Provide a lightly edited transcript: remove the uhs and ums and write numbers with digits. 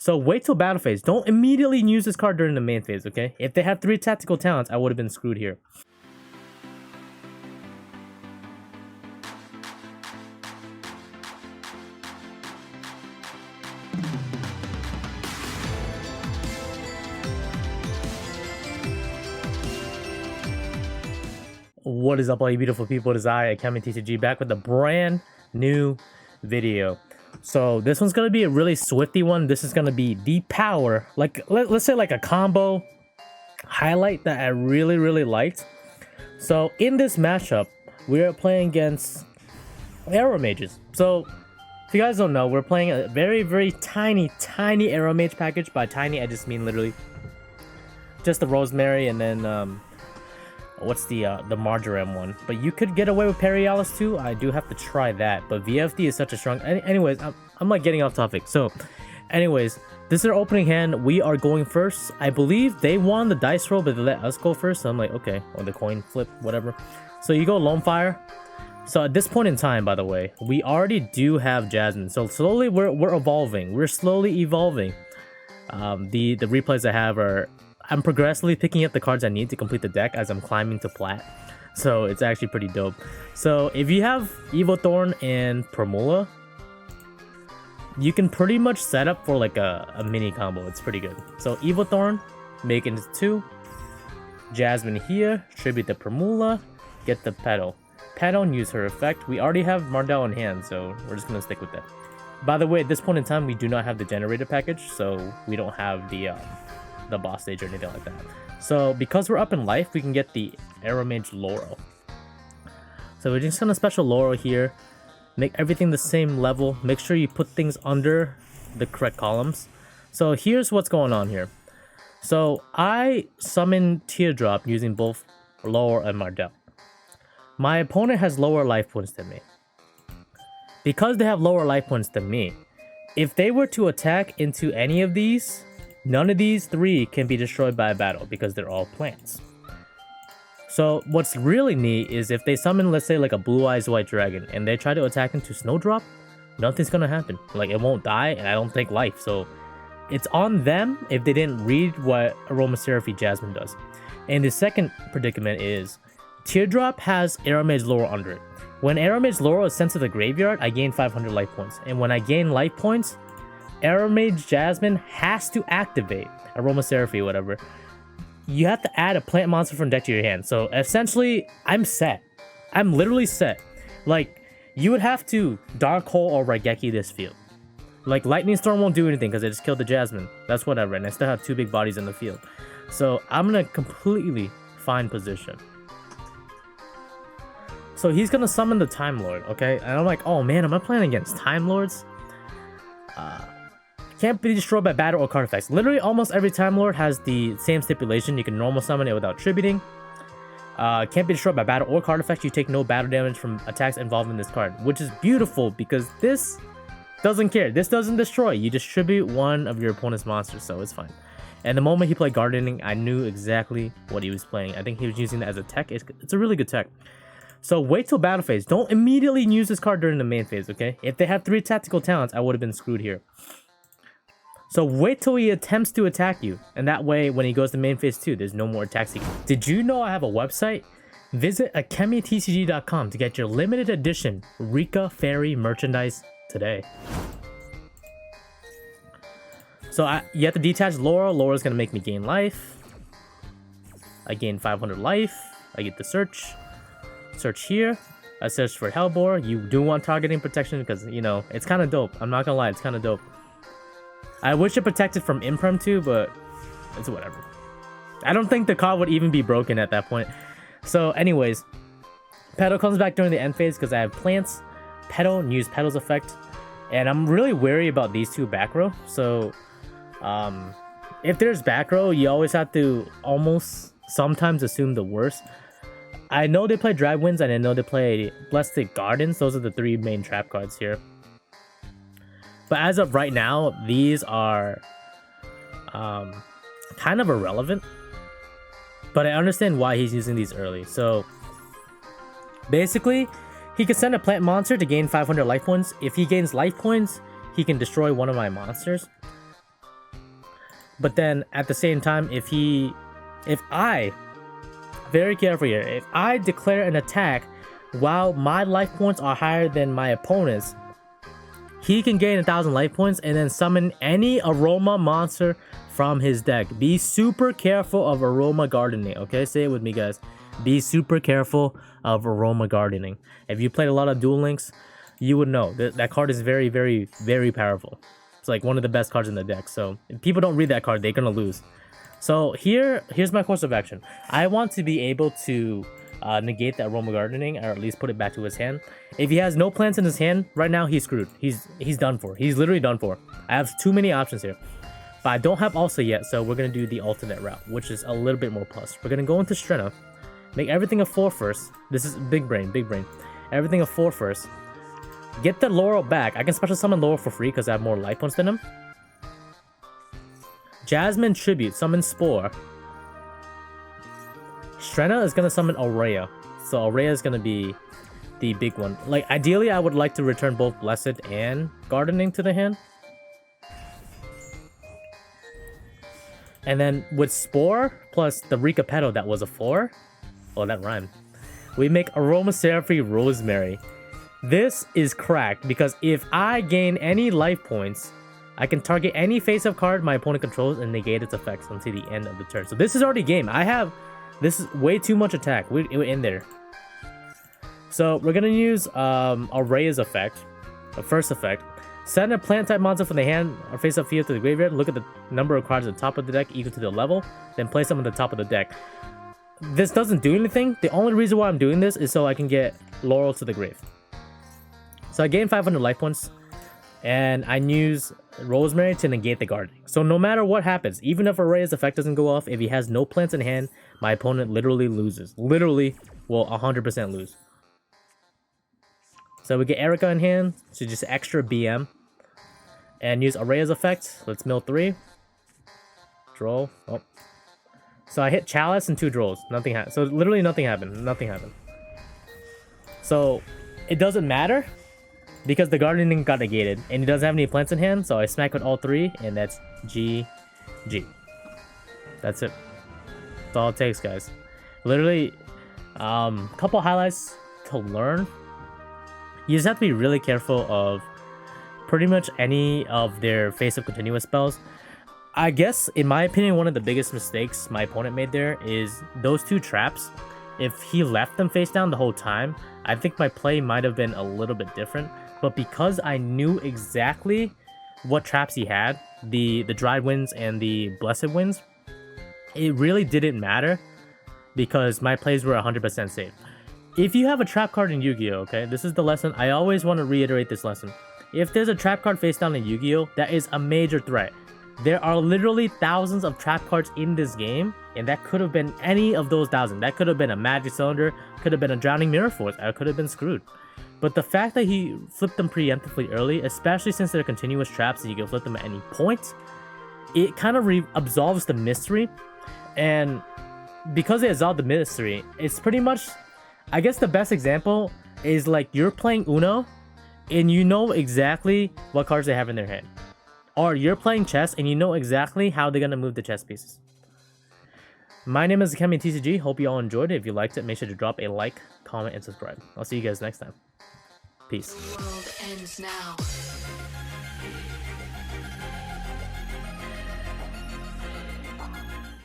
So wait till battle phase. Don't immediately use this card during the main phase, okay? If they had 3 tactical talents, I would have been screwed here. What is up, all you beautiful people? It is I, AkemiTCG, back with a brand new video. So this one's gonna be a really swifty one. This is gonna be the power, like let's say like a combo highlight that I really liked. So in this matchup, we are playing against Aromages. So if you guys don't know, we're playing a very tiny Aromage package. By tiny, I just mean literally just the rosemary and then what's the marjoram one. But you could get away with Perialis too. I do have to try that, but VFD is such a strong. Anyways, I'm like getting off topic. So anyways, this is our opening hand. We are going first. I believe they won the dice roll, but they let us go first, so I'm like, okay, or the coin flip, whatever. So you go Lone Fire. So at this point in time, by the way, we already do have Jasmine. So slowly we're evolving. We're slowly evolving. The replays I have are, I'm progressively picking up the cards I need to complete the deck as I'm climbing to plat. So it's actually pretty dope. So if you have Evo Thorn and Primula, you can pretty much set up for like a mini combo. It's pretty good. So Evo Thorn, make it into 2. Jasmine here, tribute the Primula, get the Petal. Petal, use her effect. We already have Mardell in hand, so we're just gonna stick with that. By the way, at this point in time, we do not have the generator package, so we don't have the boss stage or anything like that. So because we're up in life, we can get the Aromage Laurel. So we're just gonna special Laurel here, make everything the same level. Make sure you put things under the correct columns. So here's what's going on here. So I summon Teardrop using both Laurel and Mardell. My opponent has lower life points than me. Because they have lower life points than me, if they were to attack into any of these, none of these 3 can be destroyed by a battle because they're all plants. So what's really neat is if they summon, let's say like a Blue Eyes White Dragon, and they try to attack into Snowdrop, nothing's gonna happen. Like, it won't die, and I don't take life. So it's on them if they didn't read what Aromaseraphy Jasmine does. And the second predicament is Teardrop has Aromage Laurel under it. When Aromage Laurel is sent to the graveyard, I gain 500 life points. And when I gain life points, Aromage Jasmine has to activate Aromaseraphy, whatever. You have to add a plant monster from deck to your hand. So essentially, I'm set. I'm literally set. Like, you would have to Dark Hole or Raigeki this field. Like, Lightning Storm won't do anything because I just killed the Jasmine. That's whatever, and I still have 2 big bodies in the field. So I'm in a completely fine position. So he's gonna summon the Time Lord, okay? And I'm like, oh man, am I playing against Time Lords? Can't be destroyed by battle or card effects. Literally, almost every Time Lord has the same stipulation. You can normal summon it without tributing. Can't be destroyed by battle or card effects. You take no battle damage from attacks involving this card, which is beautiful because this doesn't care. This doesn't destroy. You distribute one of your opponent's monsters, so it's fine. And the moment he played Gardening, I knew exactly what he was playing. I think he was using it as a tech. It's a really good tech. So wait till battle phase. Don't immediately use this card during the main phase, okay? If they had 3 tactical talents, I would have been screwed here. So wait till he attempts to attack you, and that way when he goes to main phase 2, there's no more attacks. Did you know I have a website? Visit AkemiTCG.com to get your limited edition Rikka Fairy merchandise today. So you have to detach Laurel. Laurel's gonna make me gain life. I gain 500 life. I get the search here. I search for Hellbore. You do want targeting protection because, you know, it's kind of dope. I'm not gonna lie, it's kind of dope. I wish it protected from Impromptu, but it's whatever. I don't think the card would even be broken at that point. So anyways, Petal comes back during the end phase because I have plants. Petal, and use Petal's effect. And I'm really wary about these 2 back row. So if there's back row, you always have to almost sometimes assume the worst. I know they play Drag Winds and I know they play Blessed Gardens. Those are the 3 main trap cards here. But as of right now, these are kind of irrelevant. But I understand why he's using these early. So basically, he can send a plant monster to gain 500 life points. If he gains life points, he can destroy one of my monsters. But then at the same time, if I, very careful here, if I declare an attack while my life points are higher than my opponent's, he can gain 1,000 life points and then summon any aroma monster from his deck. Be super careful of aroma gardening, okay? Say it with me, guys. Be super careful of aroma gardening. If you played a lot of Duel Links, you would know that card is very, very, very powerful. It's like one of the best cards in the deck. So if people don't read that card, they're gonna lose. So here's my course of action. I want to be able to negate that aroma gardening, or at least put it back to his hand. If he has no plants in his hand right now, he's screwed. He's done for. He's literally done for. I have too many options here, but I don't have Ulsa yet, so we're gonna do the alternate route, which is a little bit more plus. We're gonna go into Strena, make everything a 4 first. This is big brain. Everything a 4 first. Get the Laurel back. I can special summon Laurel for free because I have more life points than him. Jasmine Tribute, summon Spore. Strena is gonna summon Aurea, so Aurea is gonna be the big one. Like, ideally, I would like to return both Blessed and Gardening to the hand. And then with Spore plus the Rikka Petal that was a 4. Oh, that rhymed. We make Aromaseraphy Rosemary. This is cracked because if I gain any life points, I can target any face-up card my opponent controls and negate its effects until the end of the turn. So this is already game. This is way too much attack. We're in there. So we're gonna use Aurea's effect, the first effect. Send a plant type monster from the hand or face-up field to the graveyard. Look at the number of cards at the top of the deck equal to the level, then place them on the top of the deck. This doesn't do anything. The only reason why I'm doing this is so I can get Laurel to the grave. So I gain 500 life points, and I use Rosemary to negate the gardening. So no matter what happens, even if Aurea's effect doesn't go off, if he has no plants in hand, my opponent literally loses. Literally will 100% lose. So we get Erika in hand, so just extra BM. And use Aurea's effect. Let's mill 3. Draw. Oh. So I hit Chalice and 2 draws. Nothing happened. So literally nothing happened. Nothing happened. So it doesn't matter, because the gardening got negated, and he doesn't have any plants in hand, so I smack with all 3, and that's GG. That's it. That's all it takes, guys. Literally, couple highlights to learn. You just have to be really careful of pretty much any of their face-up continuous spells. I guess, in my opinion, one of the biggest mistakes my opponent made there is those 2 traps. If he left them face down the whole time, I think my play might have been a little bit different. But because I knew exactly what traps he had, the Dried Winds and the Blessed Winds, it really didn't matter because my plays were 100% safe. If you have a trap card in Yu-Gi-Oh, okay, this is the lesson. I always want to reiterate this lesson. If there's a trap card face down in Yu-Gi-Oh, that is a major threat. There are literally thousands of trap cards in this game, and that could have been any of those thousands. That could have been a Magic Cylinder, could have been a Drowning Mirror Force, I could have been screwed. But the fact that he flipped them preemptively early, especially since they're continuous traps and you can flip them at any point, it kind of absolves the mystery. And because it absolved the mystery, it's pretty much, I guess the best example is like you're playing Uno and you know exactly what cards they have in their hand. Or you're playing chess and you know exactly how they're going to move the chess pieces. My name is AkemiTCG. Hope you all enjoyed it. If you liked it, make sure to drop a like, comment, and subscribe. I'll see you guys next time. Peace. The world ends now.